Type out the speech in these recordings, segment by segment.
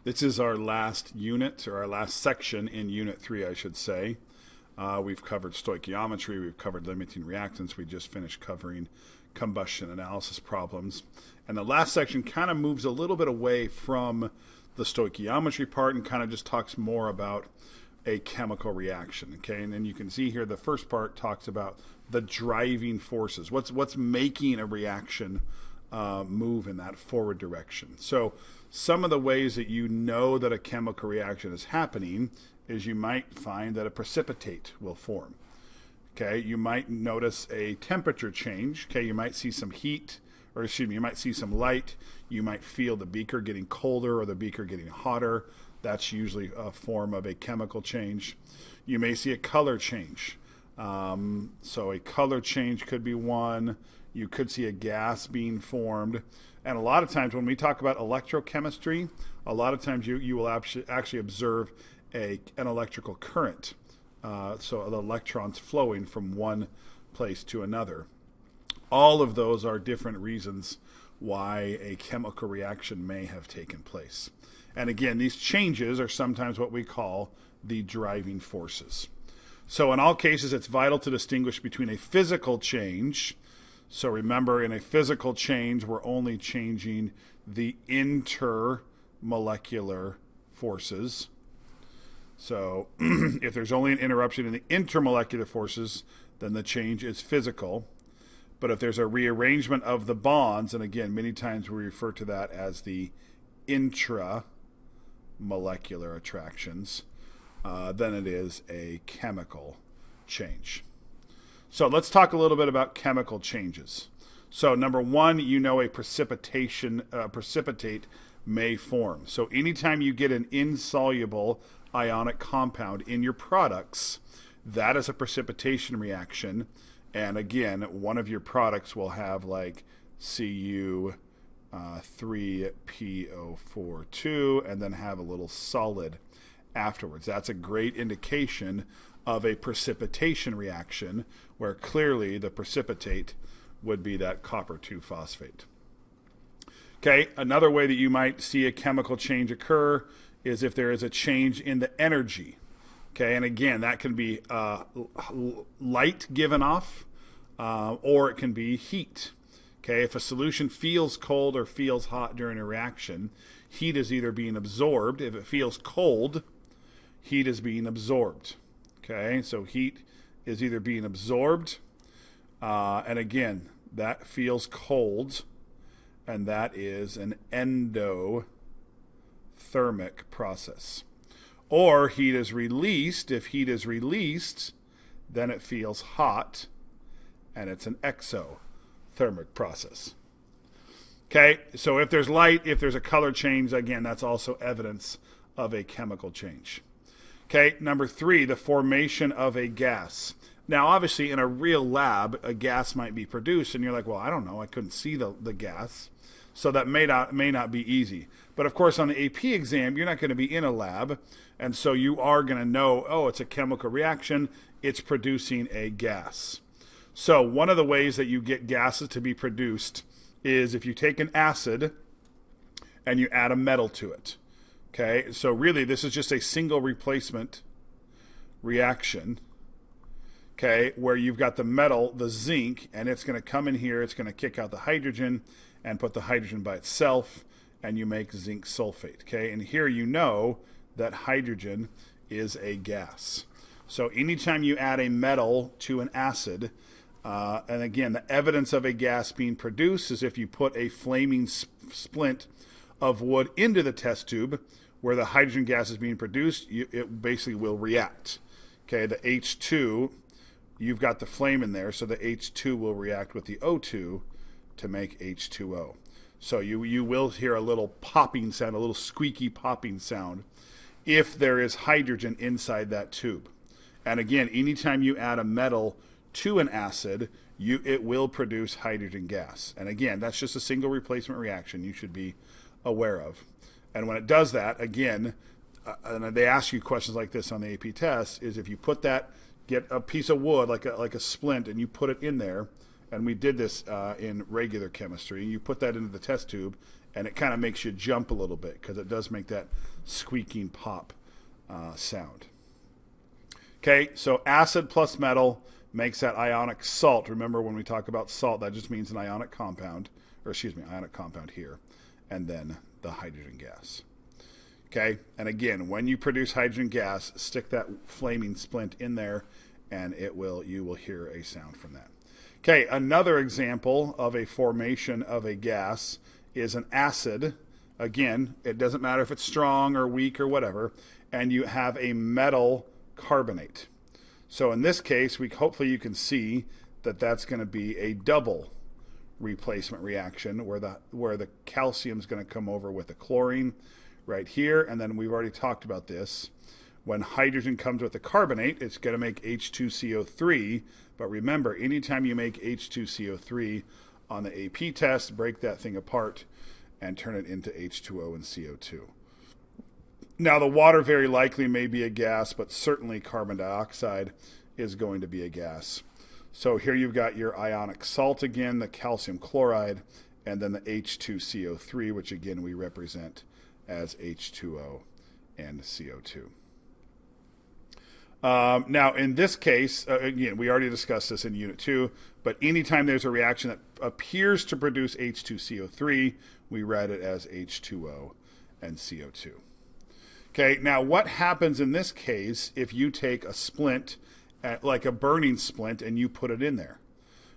This is our last unit, or our last section in Unit 3, I should say. We've covered stoichiometry, we've covered limiting reactants, we just finished covering combustion analysis problems. And the last section kind of moves a little bit away from the stoichiometry part and kind of just talks more about a chemical reaction. Okay, and then you can see here the first part talks about the driving forces. What's making a reaction move in that forward direction. So some of the ways that you know that a chemical reaction is happening is you might find that a precipitate will form. Okay, you might notice a temperature change. Okay, you might see some heat, or excuse me, you might see some light. You might feel the beaker getting colder or the beaker getting hotter. That's usually a form of a chemical change. You may see a color change. So a color change could be one. You could see a gas being formed. And a lot of times when we talk about electrochemistry, a lot of times you will actually observe an electrical current. So the electrons flowing from one place to another. All of those are different reasons why a chemical reaction may have taken place. And again, these changes are sometimes what we call the driving forces. So in all cases, it's vital to distinguish between a physical change. So remember, in a physical change, we're only changing the intermolecular forces. So if there's only an interruption in the intermolecular forces, then the change is physical. But if there's a rearrangement of the bonds, and again, many times we refer to that as the intramolecular attractions, then it is a chemical change. So let's talk a little bit about chemical changes. So number one, you know a precipitate may form. So anytime you get an insoluble ionic compound in your products, that is a precipitation reaction. And again, one of your products will have like Cu3PO42 and then have a little solid afterwards. That's a great indication of a precipitation reaction where clearly the precipitate would be that copper 2 phosphate. Okay, another way that you might see a chemical change occur is if there is a change in the energy. Okay, and again, that can be light given off, or it can be heat. Okay, if a solution feels cold or feels hot during a reaction, heat is either being absorbed. If it feels cold, heat is being absorbed. Okay, so heat is either being absorbed, and again, that feels cold, and that is an endothermic process. Or heat is released. If heat is released, then it feels hot, and it's an exothermic process. Okay, so if there's light, if there's a color change, again, that's also evidence of a chemical change. Okay, number three, the formation of a gas. Now, obviously, in a real lab, a gas might be produced, and you're like, well, I don't know, I couldn't see the gas. So that may not be easy. But of course, on the AP exam, you're not going to be in a lab, and so you are going to know, oh, it's a chemical reaction, it's producing a gas. So one of the ways that you get gases to be produced is if you take an acid and you add a metal to it. Okay, so really this is just a single replacement reaction, okay, where you've got the metal, the zinc, and it's going to come in here, it's going to kick out the hydrogen and put the hydrogen by itself, and you make zinc sulfate. Okay, and here you know that hydrogen is a gas. So anytime you add a metal to an acid, and again, the evidence of a gas being produced is if you put a flaming splint of wood into the test tube where the hydrogen gas is being produced, it basically will react. Okay, the H2, you've got the flame in there, so the H2 will react with the O2 to make H2O. So you will hear a little popping sound, a little squeaky popping sound if there is hydrogen inside that tube. And again, anytime you add a metal to an acid, it will produce hydrogen gas. And again, that's just a single replacement reaction you should be aware of. And when it does that, again, and they ask you questions like this on the AP test, is if you put that, get a piece of wood like a splint and you put it in there, and we did this in regular chemistry, you put that into the test tube and it kind of makes you jump a little bit because it does make that squeaking pop sound. Okay, so acid plus metal makes that ionic salt. Remember, when we talk about salt, that just means an ionic compound, or excuse me, ionic compound here, and then the hydrogen gas. Okay, and again, when you produce hydrogen gas, stick that flaming splint in there, and you will hear a sound from that. Okay, another example of a formation of a gas is an acid. Again, it doesn't matter if it's strong or weak or whatever, and you have a metal carbonate. So in this case, hopefully you can see that that's going to be a double replacement reaction where the calcium is going to come over with the chlorine right here, and then we've already talked about this. When hydrogen comes with the carbonate, it's going to make H2CO3, but remember, anytime you make H2CO3 on the AP test, break that thing apart and turn it into H2O and CO2. Now, the water very likely may be a gas, but certainly carbon dioxide is going to be a gas. So here you've got your ionic salt again, the calcium chloride, and then the H2CO3, which again we represent as H2O and CO2. Now, in this case, again, we already discussed this in Unit 2, but anytime there's a reaction that appears to produce H2CO3, we write it as H2O and CO2. Okay, now what happens in this case if you take a splint, like a burning splint, and you put it in there?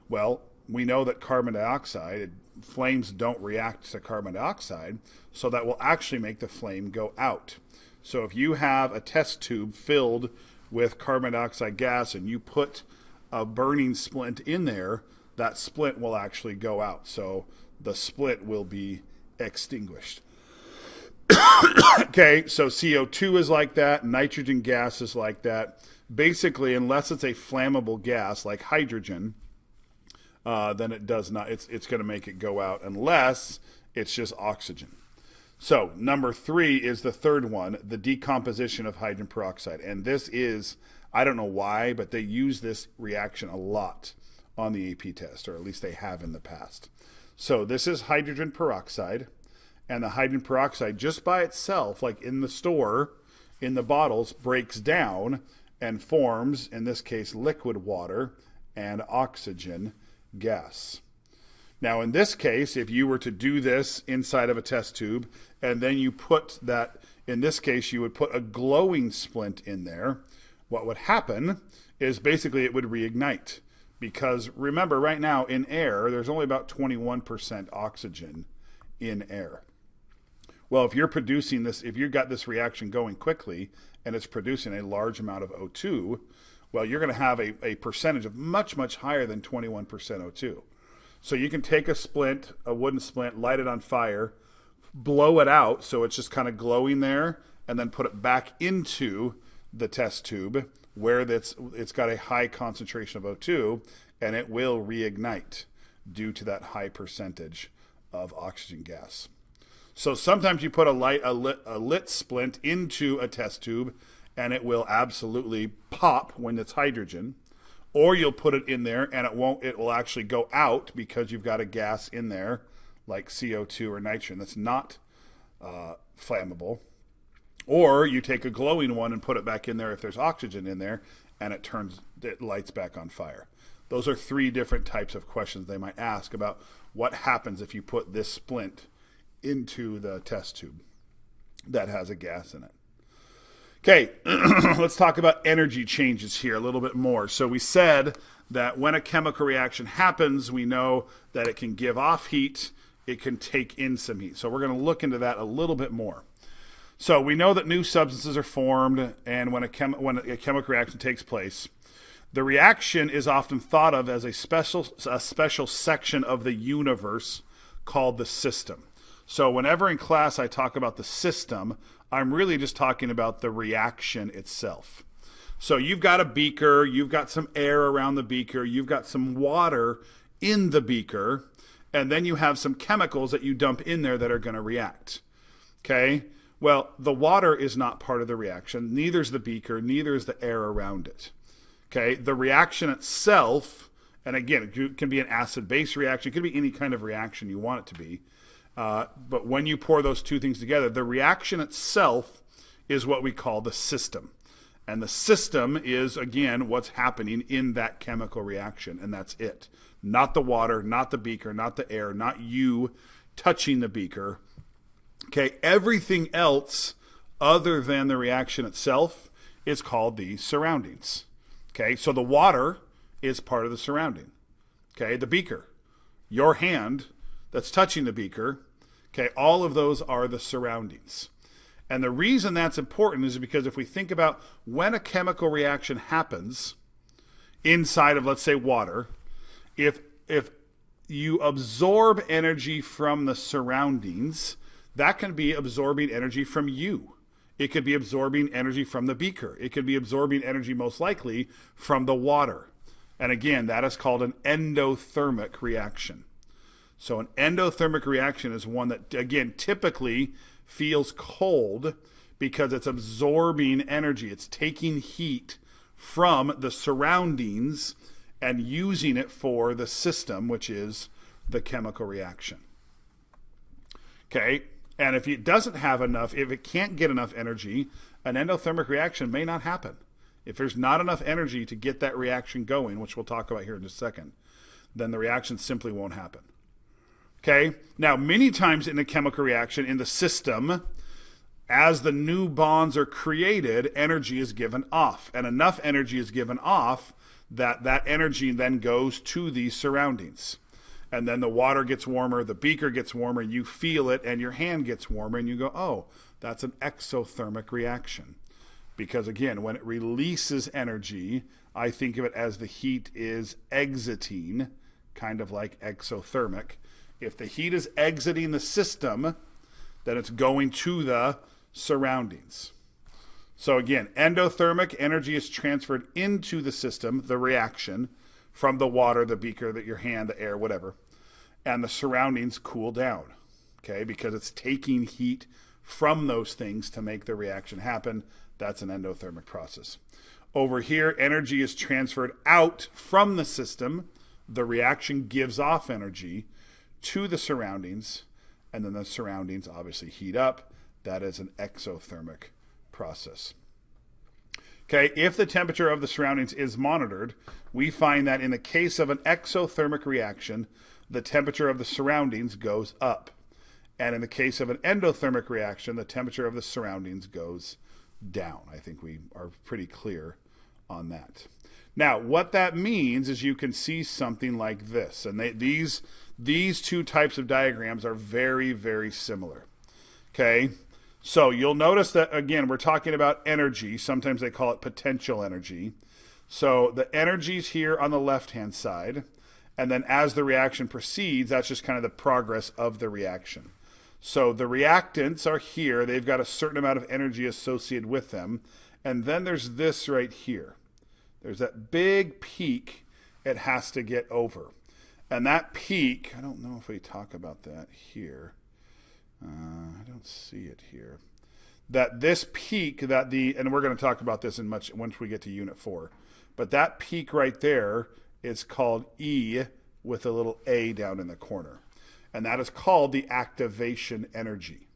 Well, we know that carbon dioxide, flames don't react to carbon dioxide, so that will actually make the flame go out. So if you have a test tube filled with carbon dioxide gas and you put a burning splint in there, that splint will actually go out. So the split will be extinguished. Okay, so CO2 is like that, nitrogen gas is like that. Basically, unless it's a flammable gas like hydrogen, then it does not. It's going to make it go out unless it's just oxygen. So number 3 is the third one, the decomposition of hydrogen peroxide. And this is, I don't know why, but they use this reaction a lot on the AP test, or at least they have in the past. So this is hydrogen peroxide. And the hydrogen peroxide just by itself, like in the store, in the bottles, breaks down and forms, in this case, liquid water and oxygen gas. Now, in this case, if you were to do this inside of a test tube, and then you put that, in this case, you would put a glowing splint in there, what would happen is basically it would reignite. Because remember, right now in air, there's only about 21% oxygen in air. Well, if you're producing this, if you've got this reaction going quickly and it's producing a large amount of O2, well, you're going to have a percentage of much, much higher than 21% O2. So you can take a splint, a wooden splint, light it on fire, blow it out so it's just kind of glowing there, and then put it back into the test tube where it's got a high concentration of O2, and it will reignite due to that high percentage of oxygen gas. So sometimes you put a lit splint into a test tube and it will absolutely pop when it's hydrogen, or you'll put it in there and it will actually go out because you've got a gas in there like CO2 or nitrogen that's not flammable. Or you take a glowing one and put it back in there if there's oxygen in there, and it lights back on fire. Those are 3 different types of questions they might ask about what happens if you put this splint into the test tube that has a gas in it. Okay, let's talk about energy changes here a little bit more. So we said that when a chemical reaction happens, we know that it can give off heat, it can take in some heat. So we're going to look into that a little bit more. So we know that new substances are formed, and when a chemical reaction takes place, the reaction is often thought of as a special section of the universe called the system. So whenever in class I talk about the system, I'm really just talking about the reaction itself. So you've got a beaker, you've got some air around the beaker, you've got some water in the beaker, and then you have some chemicals that you dump in there that are going to react. Okay? Well, the water is not part of the reaction, neither is the beaker, neither is the air around it. Okay? The reaction itself, and again, it can be an acid-base reaction, it could be any kind of reaction you want it to be. But when you pour those two things together, the reaction itself is what we call the system. And the system is, again, what's happening in that chemical reaction, and that's it. Not the water, not the beaker, not the air, not you touching the beaker. Okay, everything else other than the reaction itself is called the surroundings. Okay, so the water is part of the surrounding. Okay, the beaker, your hand that's touching the beaker, okay, all of those are the surroundings. And the reason that's important is because if we think about when a chemical reaction happens inside of, let's say, water, if you absorb energy from the surroundings, that can be absorbing energy from you. It could be absorbing energy from the beaker. It could be absorbing energy, most likely, from the water. And again, that is called an endothermic reaction. So an endothermic reaction is one that, again, typically feels cold because it's absorbing energy. It's taking heat from the surroundings and using it for the system, which is the chemical reaction. Okay, and if it doesn't have enough, if it can't get enough energy, an endothermic reaction may not happen. If there's not enough energy to get that reaction going, which we'll talk about here in just a second, then the reaction simply won't happen. Okay, now many times in a chemical reaction in the system, as the new bonds are created, energy is given off, and enough energy is given off that energy then goes to the surroundings. And then the water gets warmer, the beaker gets warmer, you feel it, and your hand gets warmer, and you go, oh, that's an exothermic reaction. Because again, when it releases energy, I think of it as the heat is exiting, kind of like exothermic. If the heat is exiting the system, then it's going to the surroundings. So again, endothermic energy is transferred into the system, the reaction, from the water, the beaker, your hand, the air, whatever. And the surroundings cool down, okay, because it's taking heat from those things to make the reaction happen. That's an endothermic process. Over here, energy is transferred out from the system. The reaction gives off energy to the surroundings, and then the surroundings obviously heat up. That is an exothermic process. Okay, if the temperature of the surroundings is monitored, we find that in the case of an exothermic reaction, the temperature of the surroundings goes up. And in the case of an endothermic reaction, the temperature of the surroundings goes down. I think we are pretty clear on that. Now, what that means is you can see something like this. And these two types of diagrams are very, very similar. Okay, so you'll notice that, again, we're talking about energy. Sometimes they call it potential energy. So the energy's here on the left-hand side. And then as the reaction proceeds, that's just kind of the progress of the reaction. So the reactants are here. They've got a certain amount of energy associated with them. And then there's this right here. There's that big peak it has to get over. And that peak, I don't know if we talk about that here. I don't see it here. That this peak, and we're going to talk about this once we get to Unit 4. But that peak right there is called E with a little a down in the corner. And that is called the activation energy.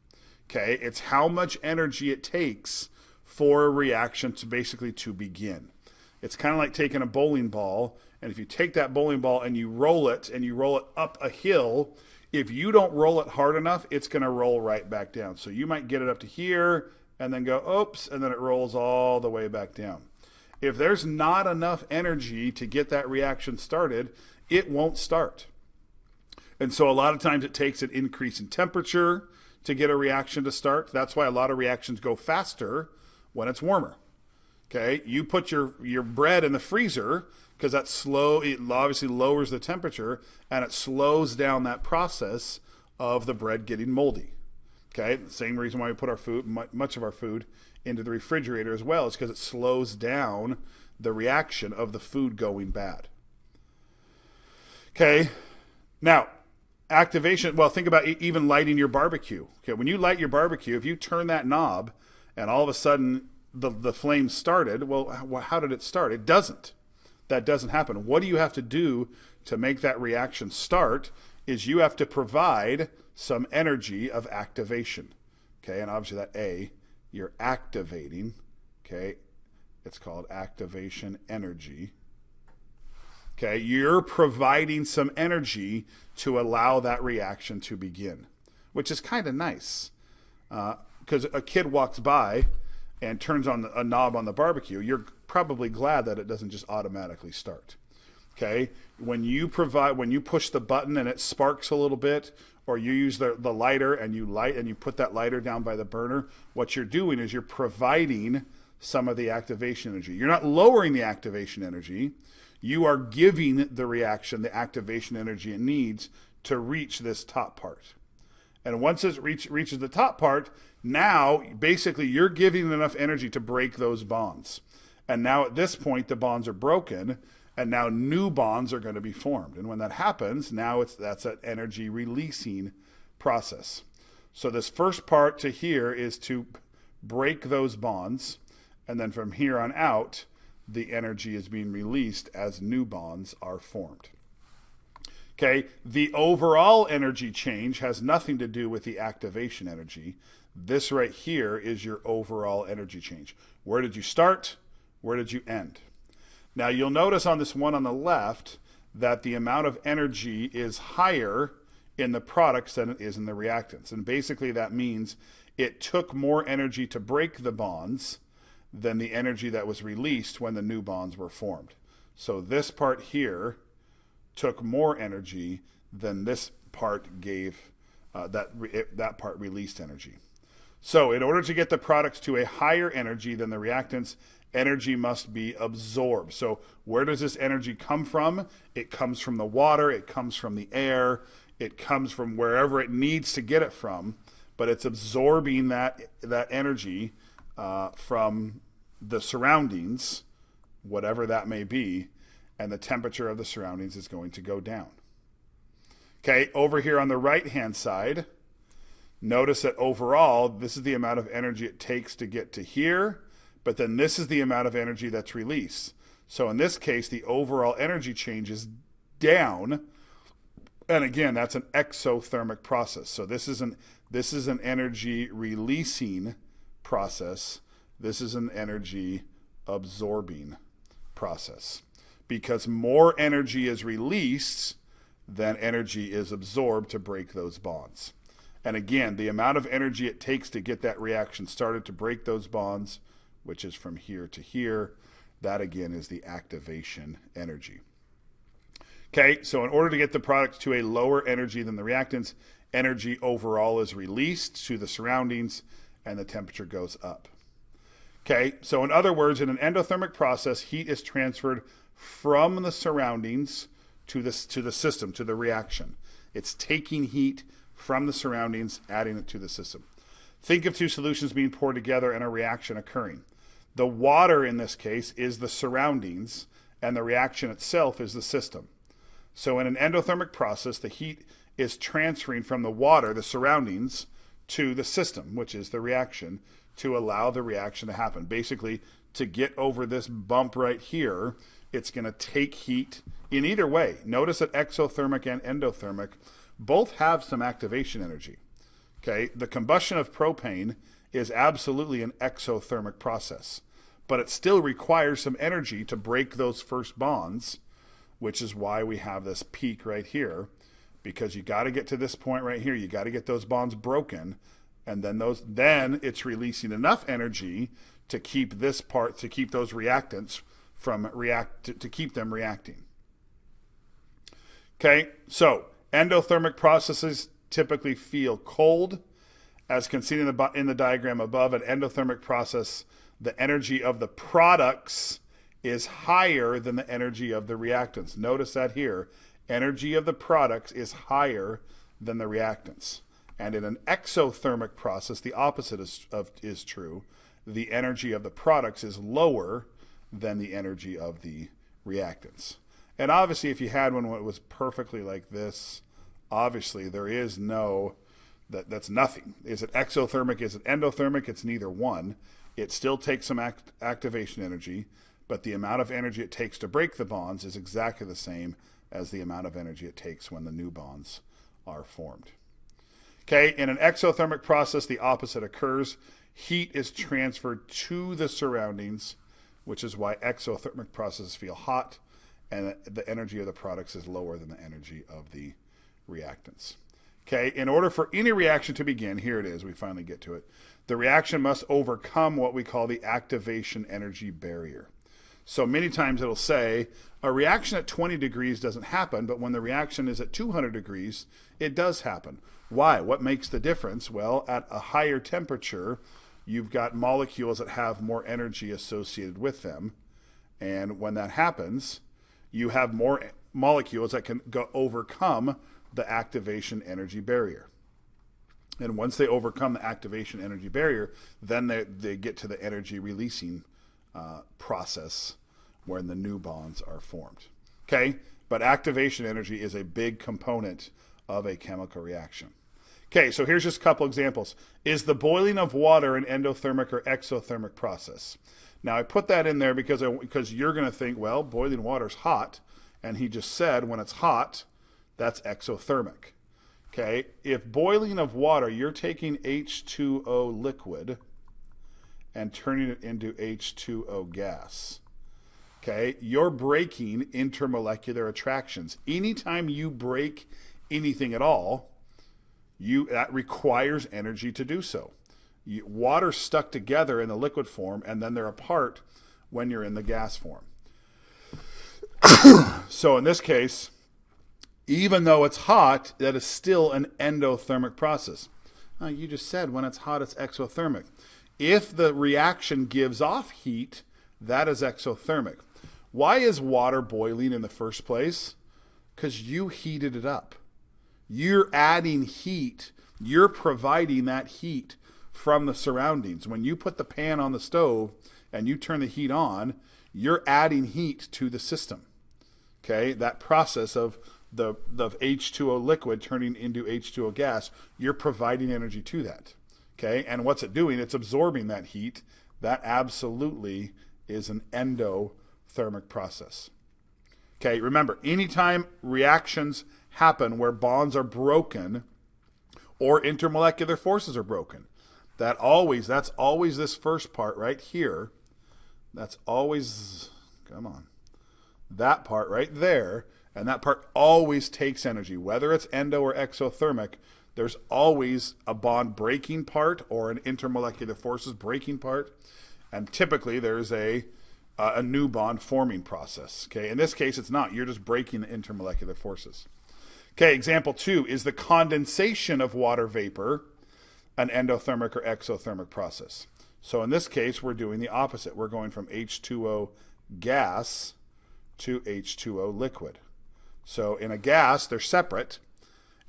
Okay, it's how much energy it takes for a reaction to basically to begin. It's kind of like taking a bowling ball, and if you take that bowling ball and you roll it up a hill, if you don't roll it hard enough, it's going to roll right back down. So you might get it up to here and then go, oops, and then it rolls all the way back down. If there's not enough energy to get that reaction started, it won't start. And so a lot of times it takes an increase in temperature to get a reaction to start. That's why a lot of reactions go faster when it's warmer. Okay, you put your bread in the freezer because that's slow. It obviously lowers the temperature and it slows down that process of the bread getting moldy. Okay, the same reason why we put our food, much of our food, into the refrigerator as well is because it slows down the reaction of the food going bad. Okay, now activation. Well, think about even lighting your barbecue. Okay, when you light your barbecue, if you turn that knob and all of a sudden the flame started, well, how did it start? It doesn't. That doesn't happen. What do you have to do to make that reaction start is you have to provide some energy of activation. Okay, and obviously that A, you're activating. Okay, it's called activation energy. Okay, you're providing some energy to allow that reaction to begin, which is kind of nice. Because a kid walks by and turns on a knob on the barbecue, you're probably glad that it doesn't just automatically start. Okay, when you push the button and it sparks a little bit, or you use the lighter and you put that lighter down by the burner, what you're doing is you're providing some of the activation energy. You're not lowering the activation energy. You are giving the reaction the activation energy it needs to reach this top part. And once it reaches the top part, now basically you're giving enough energy to break those bonds. And now at this point, the bonds are broken, and now new bonds are going to be formed. And when that happens, now that's an energy releasing process. So this first part to here is to break those bonds, and then from here on out, the energy is being released as new bonds are formed. Okay, the overall energy change has nothing to do with the activation energy. This right here is your overall energy change. Where did you start? Where did you end? Now you'll notice on this one on the left that the amount of energy is higher in the products than it is in the reactants. And basically that means it took more energy to break the bonds than the energy that was released when the new bonds were formed. So this part here took more energy than this part gave, that part released energy. So in order to get the products to a higher energy than the reactants, energy must be absorbed. So where does this energy come from? It comes from the water, it comes from the air, it comes from wherever it needs to get it from, but it's absorbing that energy from the surroundings, whatever that may be, and the temperature of the surroundings is going to go down. Okay, over here on the right-hand side, notice that overall, this is the amount of energy it takes to get to here, but then this is the amount of energy that's released. So in this case, the overall energy change is down, and again, that's an exothermic process. So this is an energy releasing process. This is an energy absorbing process. Because more energy is released than energy is absorbed to break those bonds. And again, the amount of energy it takes to get that reaction started to break those bonds, which is from here to here, that again is the activation energy. Okay, so in order to get the product to a lower energy than the reactants, energy overall is released to the surroundings and the temperature goes up. Okay, so in other words, in an endothermic process, heat is transferred from the surroundings to the system, to the reaction. It's taking heat from the surroundings, adding it to the system. Think of two solutions being poured together and a reaction occurring. The water in this case is the surroundings, and the reaction itself is the system. So in an endothermic process, the heat is transferring from the water, the surroundings, to the system, which is the reaction, to allow the reaction to happen. Basically, to get over this bump right here, it's going to take heat in either way. Notice that exothermic and endothermic both have some activation energy. Okay, the combustion of propane is absolutely an exothermic process, but it still requires some energy to break those first bonds, which is why we have this peak right here, because you got to get to this point right here. You got to get those bonds broken, and then it's releasing enough energy to keep this part, to keep those reactants from to keep them reacting. Okay, so endothermic processes typically feel cold. As can see in the diagram above, an endothermic process, the energy of the products is higher than the energy of the reactants. Notice that here, energy of the products is higher than the reactants. And in an exothermic process, the opposite is true. The energy of the products is lower than the energy of the reactants. And obviously, if you had one that was perfectly like this, obviously there is no, that's nothing. Is it exothermic? Is it endothermic? It's neither one. It still takes some activation energy, but the amount of energy it takes to break the bonds is exactly the same as the amount of energy it takes when the new bonds are formed. Okay, in an exothermic process, the opposite occurs. Heat is transferred to the surroundings, which is why exothermic processes feel hot, and the energy of the products is lower than the energy of the reactants. Okay, in order for any reaction to begin, here it is, we finally get to it, the reaction must overcome what we call the activation energy barrier. So many times it'll say a reaction at 20 degrees doesn't happen, but when the reaction is at 200 degrees, it does happen. Why? What makes the difference? Well, at a higher temperature, you've got molecules that have more energy associated with them. And when that happens, you have more molecules that can overcome the activation energy barrier. And once they overcome the activation energy barrier, then they get to the energy releasing process when the new bonds are formed. Okay? But activation energy is a big component of a chemical reaction. Okay, so here's just a couple examples. Is the boiling of water an endothermic or exothermic process? Now, I put that in there because you're going to think, well, boiling water's hot, and he just said when it's hot, that's exothermic. Okay, if boiling of water, you're taking H2O liquid and turning it into H2O gas. Okay, you're breaking intermolecular attractions. Anytime you break anything at all, that requires energy to do so. Water's stuck together in the liquid form, and then they're apart when you're in the gas form. So in this case, even though it's hot, that is still an endothermic process. You just said when it's hot, it's exothermic. If the reaction gives off heat, that is exothermic. Why is water boiling in the first place? Because you heated it up. You're adding heat. You're providing that heat from the surroundings. When you put the pan on the stove and you turn the heat on, you're adding heat to the system. Okay, that process of the H2O liquid turning into H2O gas, you're providing energy to that. Okay, and what's it doing? It's absorbing that heat. That absolutely is an endothermic process. Okay, remember, anytime reactions happen where bonds are broken or intermolecular forces are broken, that's always this first part right here. That's always, come on, that part right there, and that part always takes energy. Whether it's endo or exothermic, there's always a bond breaking part or an intermolecular forces breaking part, and typically there's a new bond forming process. Okay, in this case it's not. You're just breaking the intermolecular forces. Okay, example 2, is the condensation of water vapor an endothermic or exothermic process? So in this case, we're doing the opposite. We're going from H2O gas to H2O liquid. So in a gas, they're separate,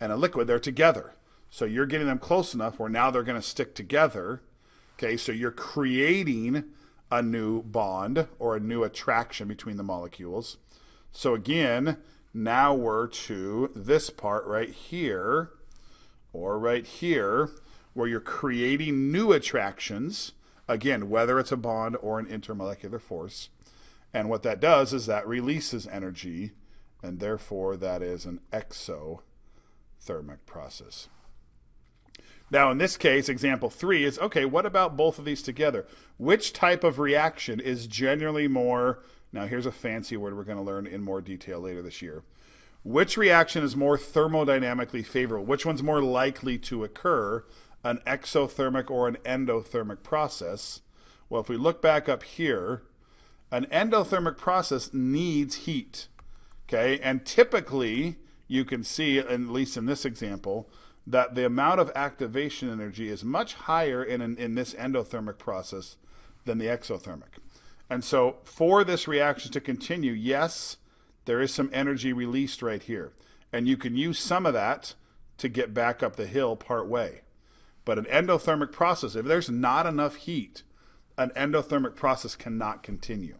and a liquid, they're together. So you're getting them close enough where now they're going to stick together. Okay, so you're creating a new bond or a new attraction between the molecules. So again, now we're to this part right here, or right here, where you're creating new attractions, again, whether it's a bond or an intermolecular force. And what that does is that releases energy, and therefore that is an exothermic process. Now in this case, example 3 is, okay, what about both of these together? Which type of reaction is generally more, now here's a fancy word we're going to learn in more detail later this year. Which reaction is more thermodynamically favorable? Which one's more likely to occur, an exothermic or an endothermic process? Well, if we look back up here, an endothermic process needs heat. Okay, and typically you can see, at least in this example, that the amount of activation energy is much higher in this endothermic process than the exothermic. And so for this reaction to continue, yes, there is some energy released right here. And you can use some of that to get back up the hill part way. But an endothermic process, if there's not enough heat, an endothermic process cannot continue.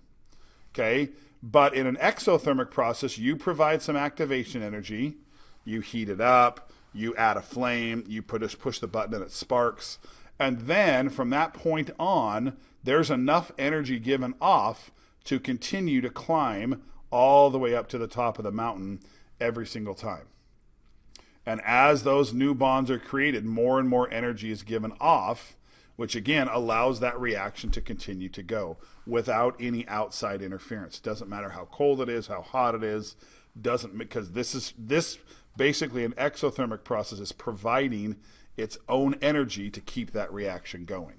Okay? But in an exothermic process, you provide some activation energy, you heat it up, you add a flame, you push the button and it sparks. And then from that point on, there's enough energy given off to continue to climb all the way up to the top of the mountain every single time. And as those new bonds are created, more and more energy is given off, which again allows that reaction to continue to go without any outside interference. Doesn't matter how cold it is, how hot it is, doesn't, because this basically an exothermic process is providing its own energy to keep that reaction going.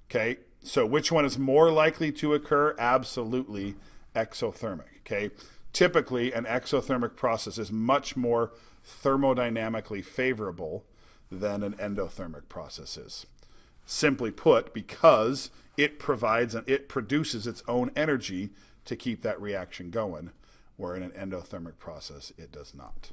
Okay, so which one is more likely to occur? Absolutely exothermic. Okay, typically an exothermic process is much more thermodynamically favorable than an endothermic process is. Simply put, because it provides and it produces its own energy to keep that reaction going, where in an endothermic process it does not.